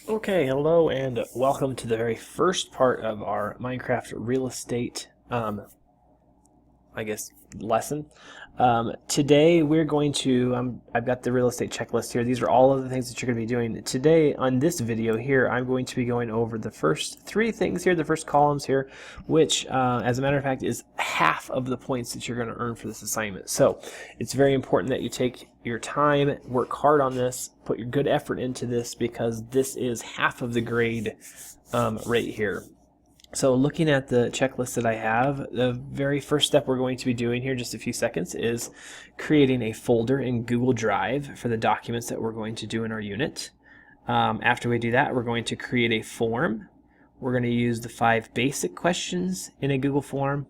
Okay, hello and welcome to the very first part of our Minecraft real estate, I guess, lesson. Today we're going to, I've got the real estate checklist here. These are all of the things that you're going to be doing. Today on this video here, I'm going to be going over the first three things here, the first columns here, which, as a matter of fact, is half of the points that you're going to earn for this assignment. So it's very important that you take your time, work hard on this, put your good effort into this, because this is half of the grade right here. So looking at the checklist that I have, the very first step we're going to be doing here, just a few seconds, is creating a folder in Google Drive for the documents that we're going to do in our unit. After we do that, we're going to create a form. We're going to use the 5 basic questions in a Google form.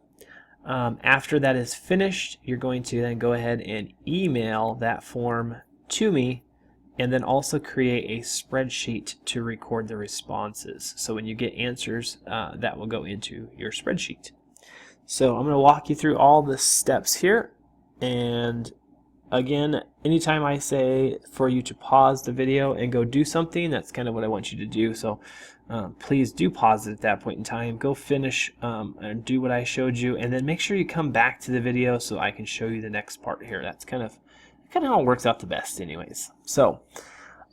After that is finished, you're going to then go ahead and email that form to me, and then also create a spreadsheet to record the responses. So when you get answers, that will go into your spreadsheet. So I'm going to walk you through all the steps here. And again, anytime I say for you to pause the video and go do something, that's kind of what I want you to do. So please do pause it at that point in time. Go finish and do what I showed you, and then make sure you come back to the video so I can show you the next part here. That's kind of how it works out the best anyways. So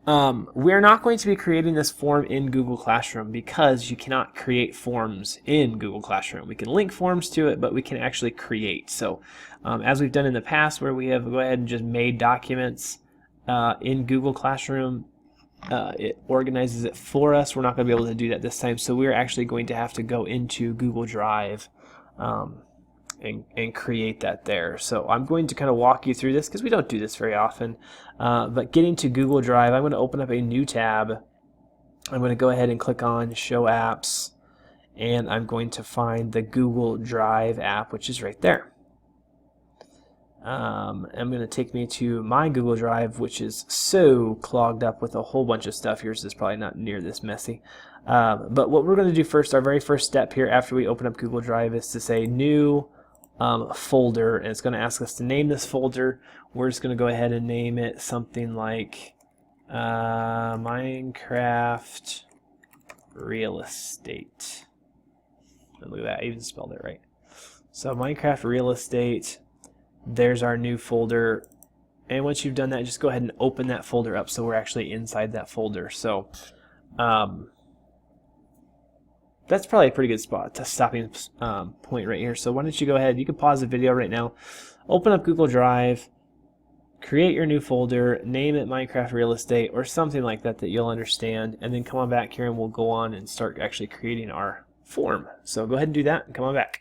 we're not going to be creating this form in Google Classroom because you cannot create forms in Google Classroom. We can link forms to it, but we can actually create. So as we've done in the past, where we have go ahead and just made documents in Google Classroom, it organizes it for us. We're not going to be able to do that this time, so we're actually going to have to go into Google Drive and create that there. So I'm going to kind of walk you through this because we don't do this very often. But getting to Google Drive, I'm going to open up a new tab. I'm going to go ahead and click on Show Apps, and I'm going to find the Google Drive app, which is right there. I'm going to take me to my Google Drive, which is so clogged up with a whole bunch of stuff. Yours is probably not near this messy. But what we're going to do first, our very first step here after we open up Google Drive, is to say New folder, and it's going to ask us to name this folder. We're just going to go ahead and name it something like Minecraft Real Estate. And look at that, I even spelled it right. So Minecraft Real Estate, there's our new folder, and once you've done that, just go ahead and open that folder up so we're actually inside that folder. So that's probably a pretty good spot, to stopping point right here. So why don't you go ahead, you can pause the video right now, open up Google Drive, create your new folder, name it Minecraft Real Estate or something like that that you'll understand, and then come on back here and we'll go on and start actually creating our form. So go ahead and do that and come on back.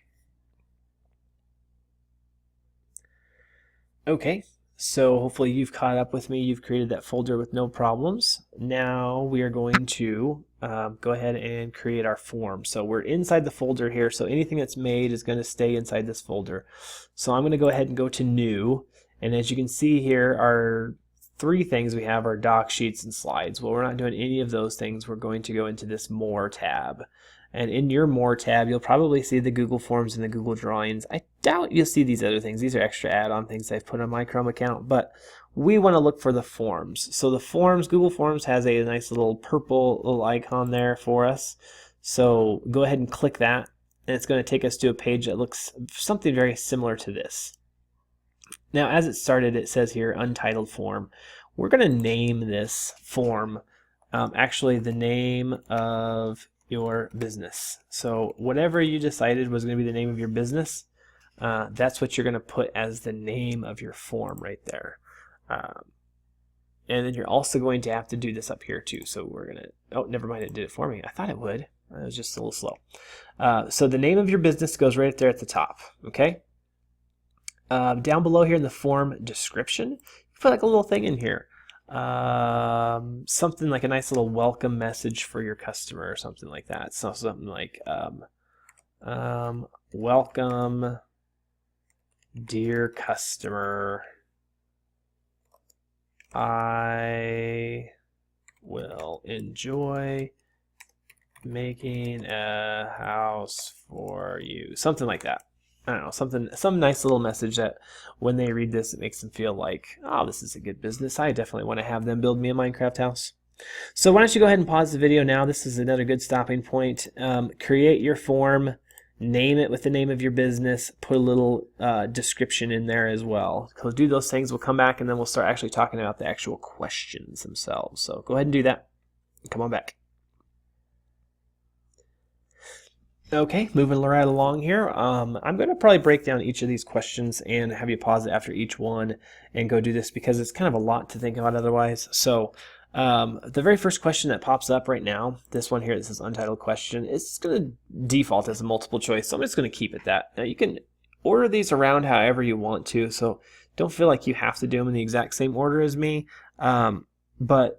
Okay, so hopefully you've caught up with me. You've created that folder with no problems. Now we are going to go ahead and create our form. So we're inside the folder here, so anything that's made is going to stay inside this folder. So I'm going to go ahead and go to New, and as you can see here, our 3 things we have are doc, sheets, and slides. Well, we're not doing any of those things. We're going to go into this More tab. And in your More tab, you'll probably see the Google Forms and the Google Drawings. I doubt you'll see these other things. These are extra add-on things I've put on my Chrome account, but we want to look for the forms. So the forms, Google Forms has a nice little purple little icon there for us. So go ahead and click that, and it's going to take us to a page that looks something very similar to this. Now, as it started, it says here, Untitled Form. We're going to name this form actually the name of your business. So whatever you decided was going to be the name of your business, that's what you're going to put as the name of your form right there. And then you're also going to have to do this up here too. So we're going to, oh, never mind, it did it for me. I thought it would. It was just a little slow. So the name of your business goes right there at the top, okay? Down below here in the form description, you put like a little thing in here. Something like a nice little welcome message for your customer or something like that. So something like welcome dear customer, I will enjoy making a house for you, something like that. I don't know, some nice little message that when they read this, it makes them feel like, oh, this is a good business. I definitely want to have them build me a Minecraft house. So why don't you go ahead and pause the video now. This is another good stopping point. Create your form, name it with the name of your business, put a little description in there as well. So do those things, we'll come back and then we'll start actually talking about the actual questions themselves. So go ahead and do that. Come on back. Okay, moving right along here. I'm going to probably break down each of these questions and have you pause it after each one and go do this because it's kind of a lot to think about otherwise. So the very first question that pops up right now, this one here, this is untitled question, it's going to default as a multiple choice, so I'm just going to keep it that. Now you can order these around however you want to, so don't feel like you have to do them in the exact same order as me, but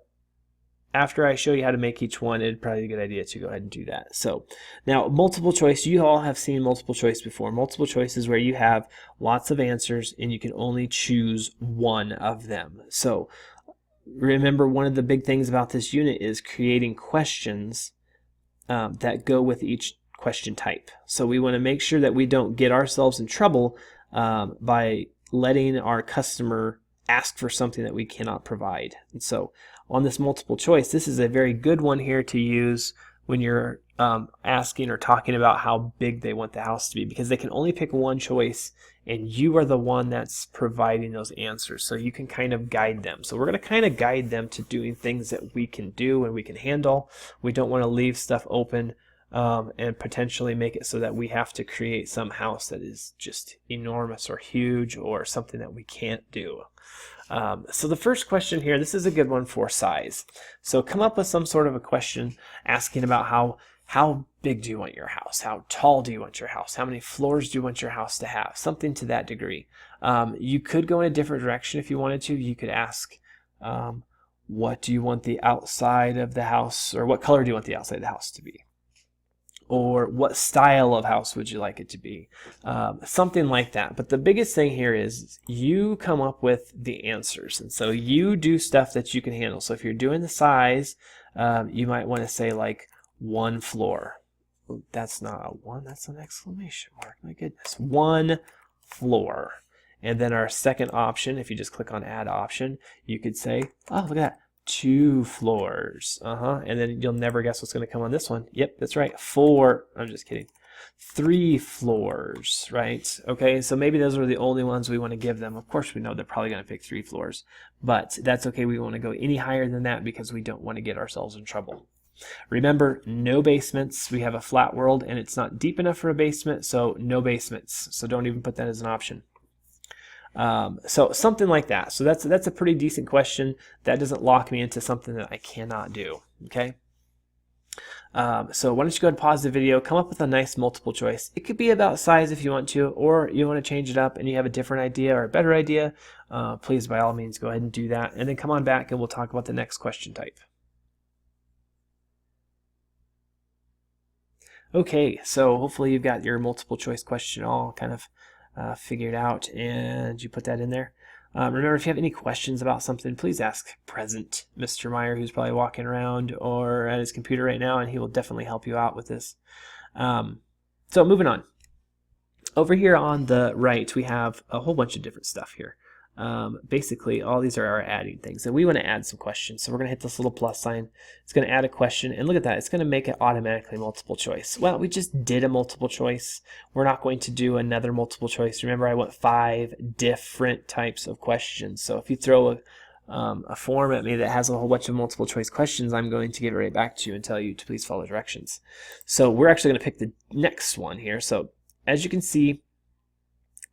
after I show you how to make each one, it'd probably be a good idea to go ahead and do that. So now multiple choice, you all have seen multiple choice before. Multiple choice is where you have lots of answers and you can only choose one of them. So remember, one of the big things about this unit is creating questions that go with each question type. So we want to make sure that we don't get ourselves in trouble by letting our customer ask for something that we cannot provide. And so on this multiple choice, this is a very good one here to use when you're asking or talking about how big they want the house to be, because they can only pick one choice and you are the one that's providing those answers, so you can kind of guide them. So we're going to kind of guide them to doing things that we can do and we can handle. We don't want to leave stuff open and potentially make it so that we have to create some house that is just enormous or huge or something that we can't do. So the first question here, this is a good one for size. So come up with some sort of a question asking about how big do you want your house? How tall do you want your house? How many floors do you want your house to have? Something to that degree. You could go in a different direction if you wanted to. You could ask, what do you want the outside of the house, or what color do you want the outside of the house to be? Or what style of house would you like it to be? Something like that. But the biggest thing here is you come up with the answers. And so you do stuff that you can handle. So if you're doing the size, you might want to say like 1 floor. That's not a 1, that's an exclamation mark. My goodness. 1 floor. And then our second option, if you just click on add option, you could say, oh, look at that. 2 floors. And then you'll never guess what's going to come on this one. Yep, that's right. 4. I'm just kidding. 3 floors, right? Okay, so maybe those are the only ones we want to give them. Of course, we know they're probably going to pick 3 floors, but that's okay. We want to go any higher than that because we don't want to get ourselves in trouble. Remember, no basements. We have a flat world and it's not deep enough for a basement, so no basements. So don't even put that as an option. So something like that. So that's a pretty decent question. That doesn't lock me into something that I cannot do. Okay. So why don't you go ahead and pause the video, come up with a nice multiple choice. It could be about size if you want to, or you want to change it up and you have a different idea or a better idea. Please, by all means, go ahead and do that. And then come on back and we'll talk about the next question type. Okay, so hopefully you've got your multiple choice question all kind of figured out and you put that in there. Remember, if you have any questions about something, please ask present Mr. Meyer, who's probably walking around or at his computer right now, and he will definitely help you out with this. So moving on. Over here on the right, we have a whole bunch of different stuff here. Basically, all these are our adding things, and we want to add some questions. So we're going to hit this little plus sign. It's going to add a question, and look at that. It's going to make it automatically multiple choice. Well, we just did a multiple choice. We're not going to do another multiple choice. Remember, I want 5 different types of questions. So if you throw a form at me that has a whole bunch of multiple choice questions, I'm going to give it right back to you and tell you to please follow directions. So we're actually going to pick the next one here. So as you can see,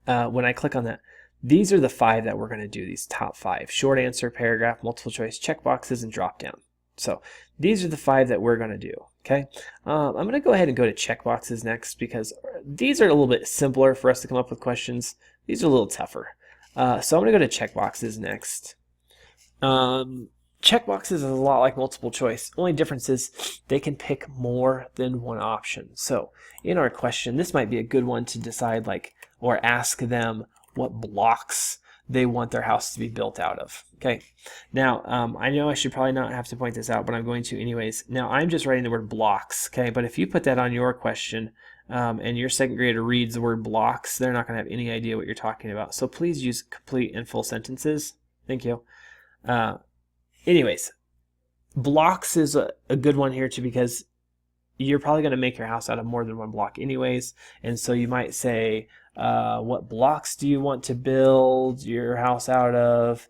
when I click on that, these are the 5 that we're going to do, these top 5. Short answer, paragraph, multiple choice, checkboxes, and drop down. So these are the 5 that we're going to do. Okay, I'm going to go ahead and go to checkboxes next because these are a little bit simpler for us to come up with questions. These are a little tougher. So I'm going to go to checkboxes next. Checkboxes is a lot like multiple choice. Only difference is they can pick more than one option. So in our question, this might be a good one to decide, like, or ask them what blocks they want their house to be built out of. Okay, now I know I should probably not have to point this out, but I'm going to anyways. Now I'm just writing the word blocks, okay, but if you put that on your question and your second grader reads the word blocks, they're not going to have any idea what you're talking about. So please use complete and full sentences. Thank you. Anyways, Blocks is a good one here too, because you're probably going to make your house out of more than one block anyways, and so you might say, what blocks do you want to build your house out of?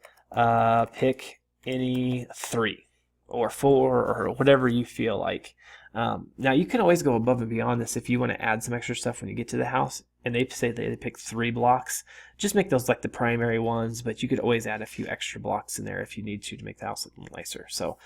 Pick any 3 or 4 or whatever you feel like. Now you can always go above and beyond this if you want to add some extra stuff when you get to the house, and they say they pick 3 blocks. Just make those like the primary ones, but you could always add a few extra blocks in there if you need to make the house look nicer. So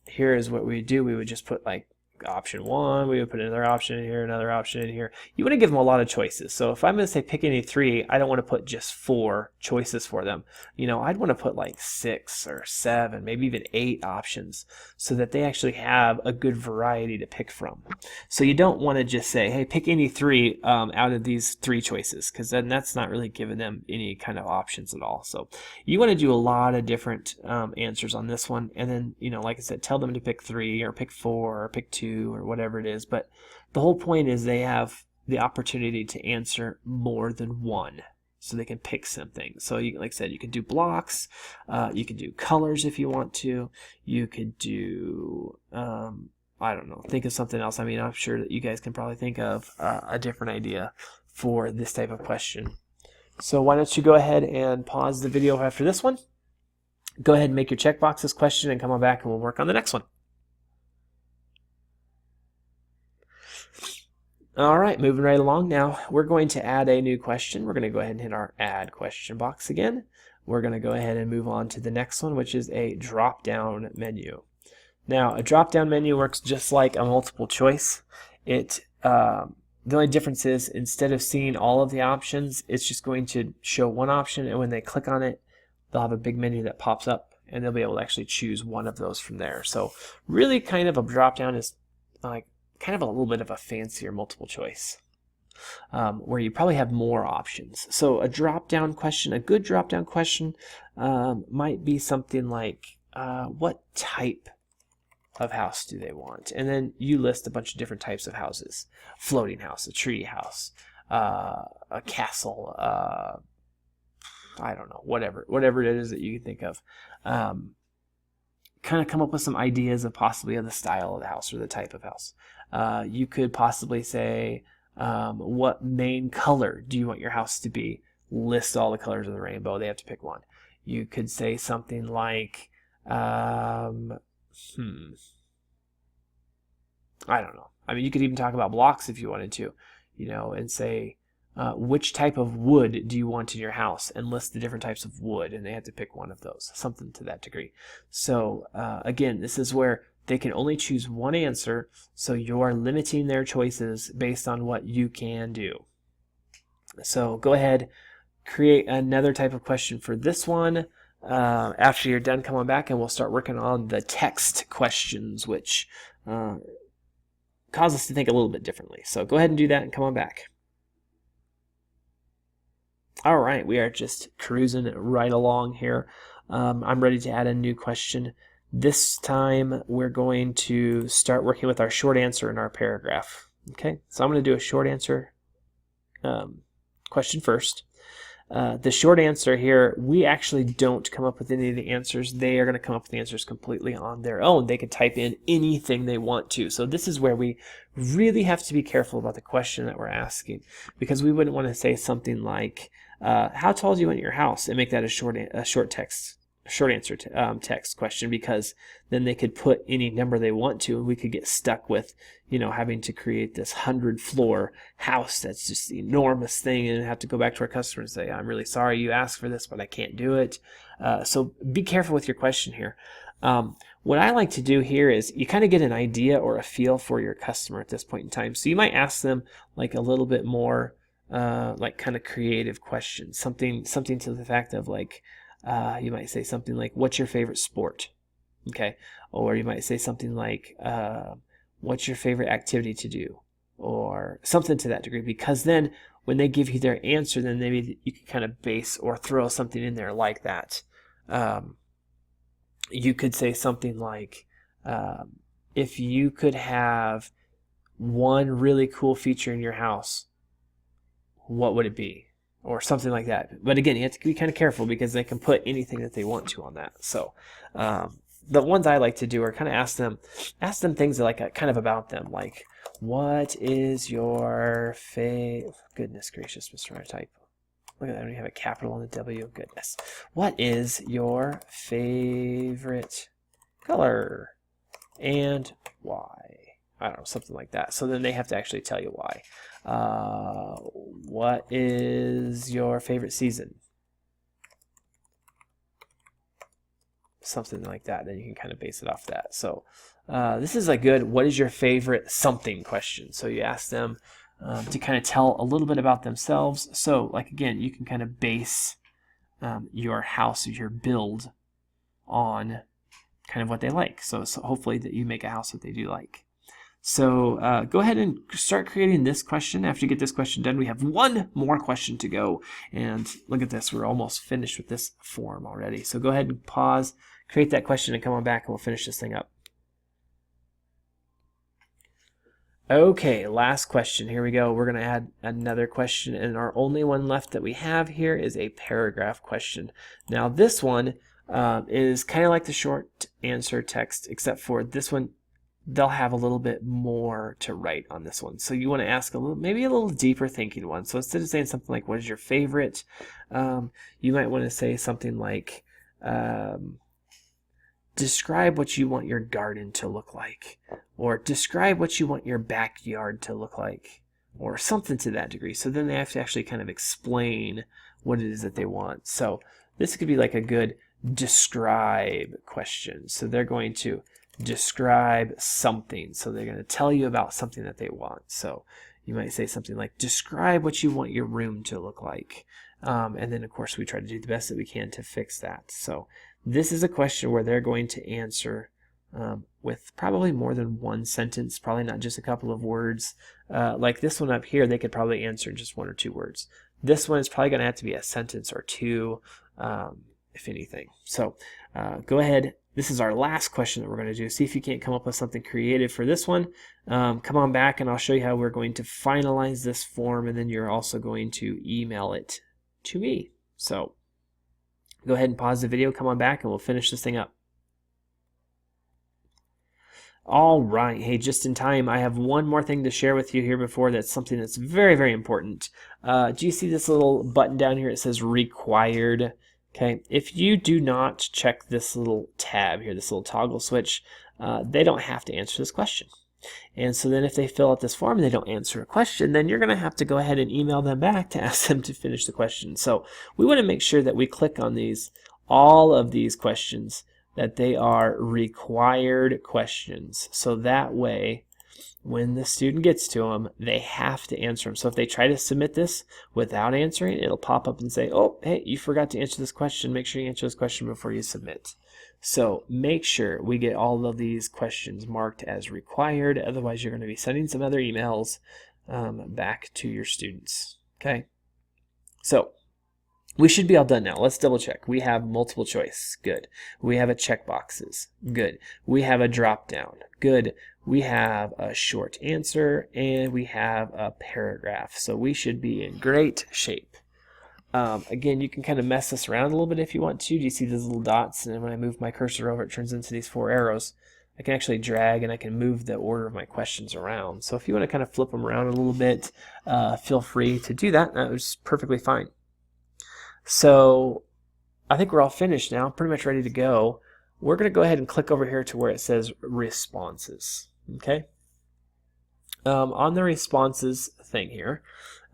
here is what we would do. We would just put like option 1, we would put another option in here, another option in here. You want to give them a lot of choices. So if I'm going to say pick any 3, I don't want to put just 4 choices for them. I'd want to put like 6 or 7, maybe even 8 options, so that they actually have a good variety to pick from. So you don't want to just say, hey, pick any 3 out of these 3 choices, because then that's not really giving them any kind of options at all. So you want to do a lot of different answers on this one, and then like I said, tell them to pick 3 or pick 4 or pick 2 or whatever it is. But the whole point is they have the opportunity to answer more than one, so they can pick something. So you, like I said, you can do blocks, you can do colors if you want to, you could do I don't know, think of something else. I mean, I'm sure that you guys can probably think of a different idea for this type of question. So why don't you go ahead and pause the video after this one, go ahead and make your checkboxes question, and come on back and we'll work on the next one. All right, moving right along now, we're going to add a new question. We're going to go ahead and hit our add question box again. We're going to go ahead and move on to the next one, which is a drop-down menu. Now, a drop-down menu works just like a multiple choice. The only difference is, instead of seeing all of the options, it's just going to show one option, and when they click on it, they'll have a big menu that pops up, and they'll be able to actually choose one of those from there. So really kind of a drop-down is like kind of a little bit of a fancier multiple choice, where you probably have more options. So a drop-down question, a good drop-down question might be something like, what type of house do they want? And then you list a bunch of different types of houses: floating house, a tree house, a castle, I don't know, whatever it is that you can think of. Kind of come up with some ideas of possibly of the style of the house or the type of house. You could possibly say, what main color do you want your house to be? List all the colors of the rainbow. They have to pick one. You could say something like, I don't know. I mean, you could even talk about blocks if you wanted to, and say, which type of wood do you want in your house, and list the different types of wood, and they have to pick one of those, something to that degree. So again, this is where they can only choose one answer, so you're limiting their choices based on what you can do. So go ahead, create another type of question for this one. After you're done, come on back and we'll start working on the text questions, which cause us to think a little bit differently. So go ahead and do that and come on back. All right, we are just cruising right along here. I'm ready to add a new question. This time we're going to start working with our short answer in our paragraph. Okay, so I'm going to do a short answer question first. The short answer here, we actually don't come up with any of the answers. They are going to come up with the answers completely on their own. They can type in anything they want to. So this is where we really have to be careful about the question that we're asking, because we wouldn't want to say something like, how tall do you want your house, and make that a short answer text question, because then they could put any number they want to, and we could get stuck with having to create this 100-floor house that's just the enormous thing, and have to go back to our customer and say, I'm really sorry you asked for this, but I can't do it. So be careful with your question here. What I like to do here is you kind of get an idea or a feel for your customer at this point in time. So you might ask them like a little bit more like kind of creative questions, something to the fact of like, you might say something like, what's your favorite sport? Okay. Or you might say something like, what's your favorite activity to do? Or something to that degree, because then when they give you their answer, then maybe you can kind of base or throw something in there like that. You could say something like, if you could have one really cool feature in your house, what would it be? Or something like that. But again, you have to be kind of careful, because they can put anything that they want to on that. So the ones I like to do are kind of ask them things that like kind of about them, like what is your goodness gracious, Mr. Type. Look at that, we have a capital on the W. Goodness. What is your favorite color and why? I don't know, something like that. So then they have to actually tell you why. What is your favorite season? Something like that. Then you can kind of base it off that. So this is a good what is your favorite something question. So you ask them to kind of tell a little bit about themselves. So like again, you can kind of base your house, your build on kind of what they like. So hopefully that you make a house that they do like. So go ahead and start creating this question. After you get this question done, we have one more question to go. And look at this, we're almost finished with this form already. So go ahead and pause, create that question, and come on back and we'll finish this thing up. Okay, last question. Here we go. We're going to add another question, and our only one left that we have here is a paragraph question. Now this one is kind of like the short answer text, except for this one they'll have a little bit more to write on this one. So you want to ask maybe a little deeper thinking one. So instead of saying something like, what is your favorite? You might want to say something like, describe what you want your garden to look like, or describe what you want your backyard to look like, or something to that degree. So then they have to actually kind of explain what it is that they want. So this could be like a good describe question. So they're going to describe something. So they're going to tell you about something that they want. So you might say something like, describe what you want your room to look like. And then of course we try to do the best that we can to fix that. So this is a question where they're going to answer with probably more than one sentence, probably not just a couple of words. Like this one up here, they could probably answer in just 1 or 2 words. This one is probably going to have to be a sentence or 2, if anything. So go ahead. This is our last question that we're going to do. See if you can't come up with something creative for this one. Come on back and I'll show you how we're going to finalize this form, and then you're also going to email it to me. So go ahead and pause the video, come on back, and we'll finish this thing up. All right, hey, just in time, I have one more thing to share with you here before that's something that's very, very important. Do you see this little button down here? It says required. Okay, if you do not check this little tab here, this little toggle switch, they don't have to answer this question. And so then if they fill out this form and they don't answer a question, then you're going to have to go ahead and email them back to ask them to finish the question. So we want to make sure that we click on all of these questions, that they are required questions. So that way, when the student gets to them, they have to answer them. So if they try to submit this without answering, it'll pop up and say, oh, hey, you forgot to answer this question. Make sure you answer this question before you submit. So make sure we get all of these questions marked as required. Otherwise, you're going to be sending some other emails back to your students. Okay. So we should be all done now. Let's double check. We have multiple choice. Good. We have a checkboxes. Good. We have a drop down. Good. We have a short answer, and we have a paragraph. So we should be in great shape. Again, you can kind of mess this around a little bit if you want to. Do you see these little dots? And when I move my cursor over, it turns into these 4 arrows. I can actually drag and I can move the order of my questions around. So if you want to kind of flip them around a little bit, feel free to do that. That was perfectly fine. So I think we're all finished now, pretty much ready to go. We're going to go ahead and click over here to where it says responses. Okay. On the responses thing here,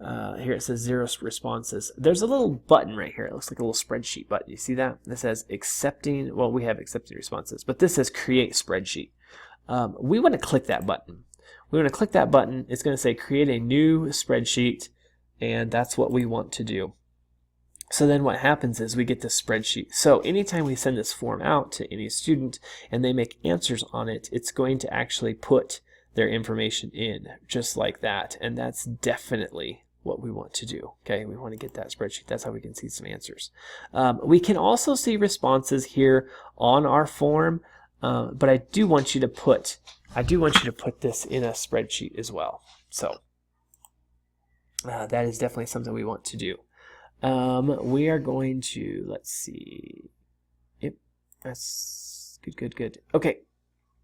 here it says 0 responses. There's a little button right here. It looks like a little spreadsheet button. You see that? It says accepting, well, we have accepting responses, but this says create spreadsheet. We want to click that button. We want to click that button. It's going to say create a new spreadsheet, and that's what we want to do. So then what happens is we get this spreadsheet. So anytime we send this form out to any student and they make answers on it, it's going to actually put their information in just like that. And that's definitely what we want to do. Okay, we want to get that spreadsheet. That's how we can see some answers. We can also see responses here on our form, but I do want you to put this in a spreadsheet as well. So that is definitely something we want to do. We are going to, let's see. Yep, that's Good. Okay,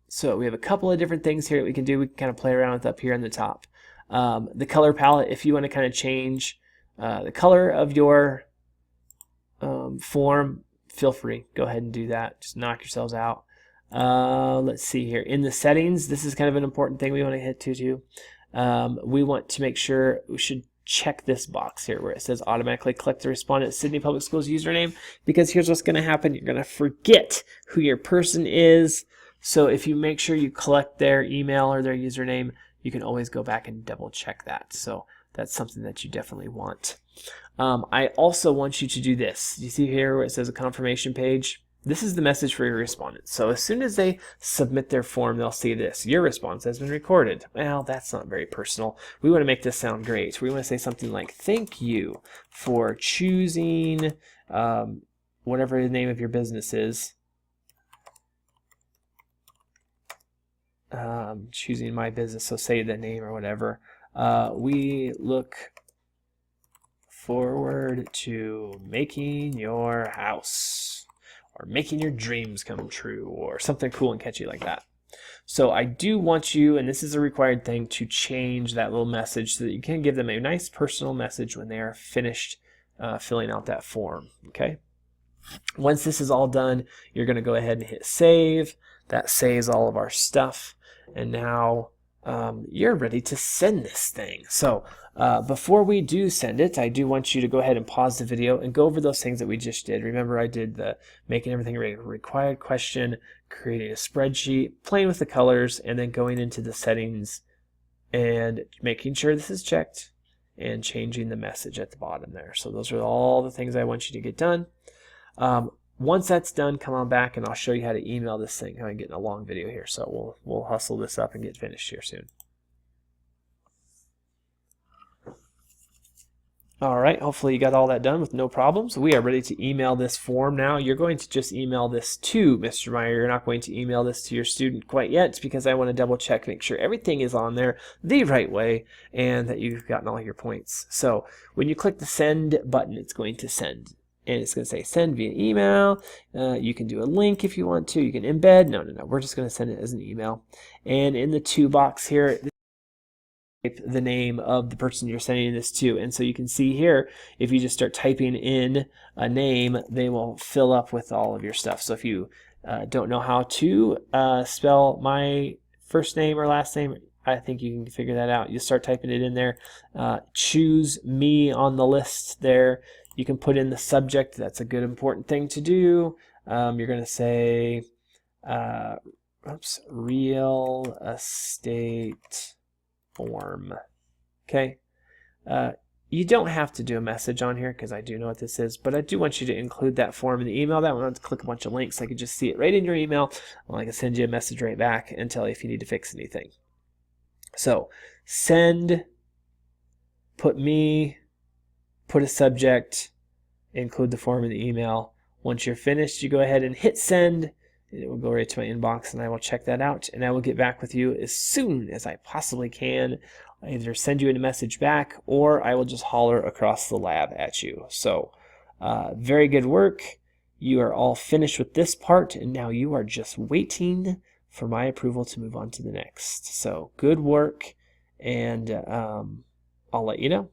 so we have a couple of different things here that we can do. We can kind of play around with up here on the top. The color palette, if you want to kind of change the color of your form, feel free. Go ahead and do that. Just knock yourselves out. Let's see here. In the settings, this is kind of an important thing we want to hit too. We want to make sure we should check this box here where it says automatically collect the respondent Sydney Public Schools username, because here's what's going to happen. You're going to forget who your person is. So if you make sure you collect their email or their username, you can always go back and double check that. So that's something that you definitely want. I also want you to do this. You see here where it says a confirmation page? This is the message for your respondents. So as soon as they submit their form, they'll see this. Your response has been recorded. Well, that's not very personal. We want to make this sound great. We want to say something like, thank you for choosing whatever the name of your business is. Choosing my business, so say the name or whatever. We look forward to making your house, or making your dreams come true, or something cool and catchy like that. So I do want you, and this is a required thing, to change that little message so that you can give them a nice personal message when they are finished filling out that form. Okay. Once this is all done, you're going to go ahead and hit save. That saves all of our stuff, and now you're ready to send this thing. So before we do send it, I do want you to go ahead and pause the video and go over those things that we just did. Remember, I did the making everything ready, required question, creating a spreadsheet, playing with the colors, and then going into the settings and making sure this is checked and changing the message at the bottom there. So those are all the things I want you to get done. Once that's done, come on back and I'll show you how to email this thing. I'm getting a long video here, so we'll hustle this up and get finished here soon. All right, hopefully you got all that done with no problems. We are ready to email this form now. You're going to just email this to Mr. Meyer. You're not going to email this to your student quite yet, because I want to double check, make sure everything is on there the right way and that you've gotten all your points. So when you click the send button, it's going to send. And it's going to say send via email. You can do a link if you want to. You can embed. No. We're just going to send it as an email. And in the to box here, type the name of the person you're sending this to. And so you can see here, if you just start typing in a name, they will fill up with all of your stuff. So if you don't know how to spell my first name or last name, I think you can figure that out. You start typing it in there. Choose me on the list there. You can put in the subject. That's a good important thing to do. You're going to say real estate form. Okay. You don't have to do a message on here because I do know what this is, but I do want you to include that form in the email. That one, I have to click a bunch of links. I can just see it right in your email. I can send you a message right back and tell you if you need to fix anything. So send, put me, put a subject, include the form in the email. Once you're finished, you go ahead and hit send, and it will go right to my inbox, and I will check that out, and I will get back with you as soon as I possibly can. I either send you a message back, or I will just holler across the lab at you. So very good work. You are all finished with this part, and now you are just waiting for my approval to move on to the next. So good work, and I'll let you know.